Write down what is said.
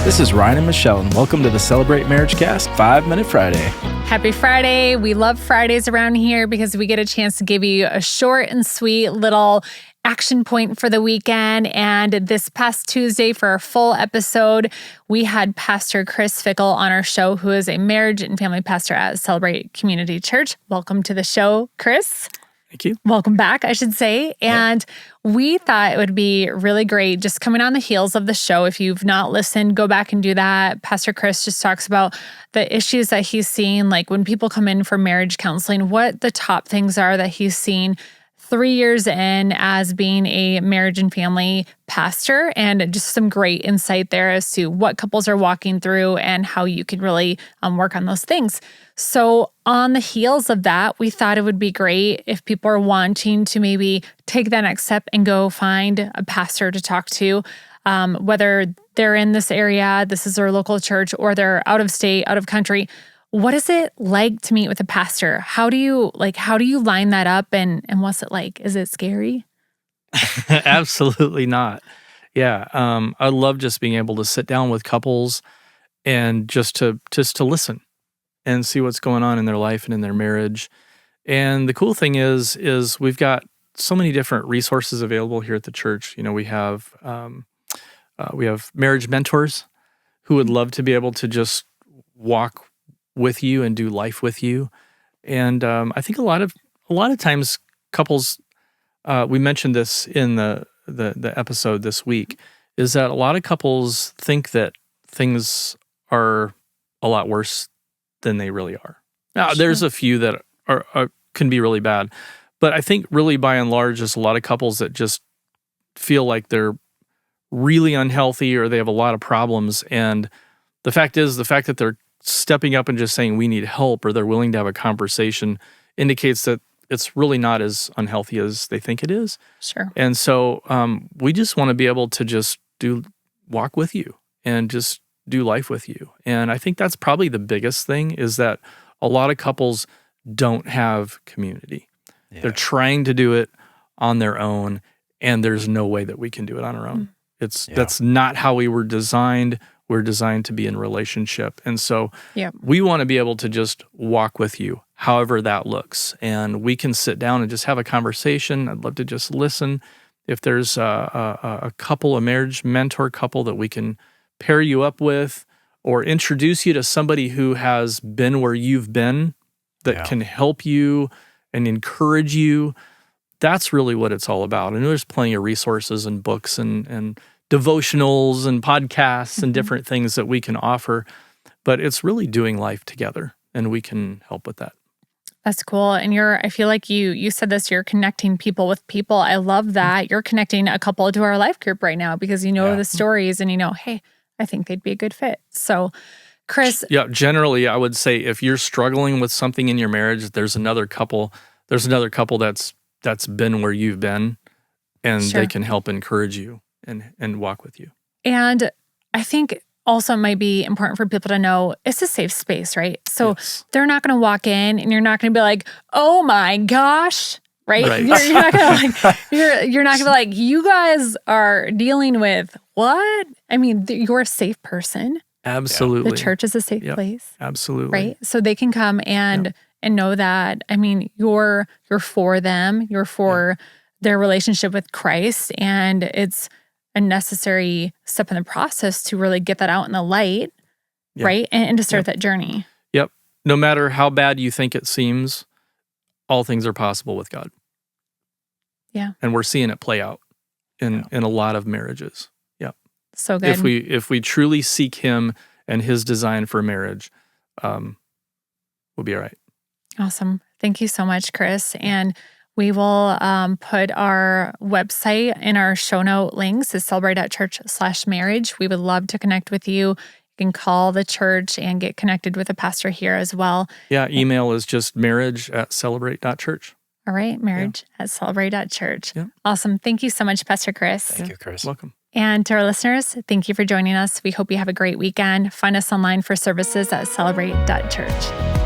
This is Ryan and Michelle, and welcome to the Celebrate MarriageCast 5-Minute Friday. Happy Friday. We love Fridays around here because we get a chance to give you a short and sweet little action point for the weekend. And this past Tuesday, for our full episode, we had Pastor Chris Fickle on our show, who is a marriage and family pastor at Celebrate Community Church. Welcome to the show, Chris. Thank you. Welcome back, I should say. And we thought it would be really great just coming on the heels of the show. If you've not listened, go back and do that. Pastor Chris just talks about the issues that he's seen, like when people come in for marriage counseling, what the top things are that he's seen 3 years in as being a marriage and family pastor, and just some great insight there as to what couples are walking through and how you can really work on those things. So on the heels of that, we thought it would be great if people are wanting to maybe take that next step and go find a pastor to talk to, whether they're in this area, this is their local church, or they're out of state, out of country. What is it like to meet with a pastor? How do you line that up, and what's it like? Is it scary? Absolutely not. Yeah. I love just being able to sit down with couples and just to listen and see what's going on in their life and in their marriage. And the cool thing is we've got so many different resources available here at the church. You know, we have marriage mentors who would love to be able to just walk with you and do life with you. And I think a lot of times couples, we mentioned this in the episode this week, is that a lot of couples think that things are a lot worse than they really are. Now, there's a few that can be really bad, but I think really by and large, there's a lot of couples that just feel like they're really unhealthy or they have a lot of problems. And the fact that they're stepping up and just saying we need help, or they're willing to have a conversation, indicates that it's really not as unhealthy as they think it is. Sure. And so we just want to be able to just walk with you and just do life with you. And I think that's probably the biggest thing, is that a lot of couples don't have community. Yeah. They're trying to do it on their own, and there's no way that we can do it on our own. That's not how we were designed. We're designed to be in relationship. And so we want to be able to just walk with you, however that looks. And we can sit down and just have a conversation. I'd love to just listen. If there's a couple, a marriage mentor couple that we can pair you up with, or introduce you to somebody who has been where you've been, that can help you and encourage you, that's really what it's all about. And there's plenty of resources and books and devotionals and podcasts and different things that we can offer, but it's really doing life together, and we can help with that. That's cool. And I feel like you said this, you're connecting people with people. I love that. You're connecting a couple to our life group right now because you know the stories and you know, hey, I think they'd be a good fit. So, Chris. Yeah, generally I would say if you're struggling with something in your marriage, there's another couple that's been where you've been, and they can help encourage you and walk with you. And I think also it might be important for people to know it's a safe space, right? So they're not going to walk in and you're not going to be like, oh my gosh, right? You're not going to you're not going to be like, you guys are dealing with what? I mean, you're a safe person. Absolutely. The church is a safe place. Absolutely. Right? So they can come and know that, I mean, you're for them, you're for their relationship with Christ, and it's a necessary step in the process to really get that out in the light, right? And to start that journey. Yep. No matter how bad you think it seems, all things are possible with God. Yeah. And we're seeing it play out in a lot of marriages. Yep. So good. If we truly seek Him and His design for marriage, we'll be all right. Awesome. Thank you so much, Chris. And we will put our website in our show note links is celebrate.church/marriage. We would love to connect with you. You can call the church and get connected with a pastor here as well. Yeah, email is just marriage@celebrate.church. All right, marriage@celebrate.church. Yeah. Awesome. Thank you so much, Pastor Chris. Thank you, Chris. Welcome. And to our listeners, thank you for joining us. We hope you have a great weekend. Find us online for services at celebrate.church.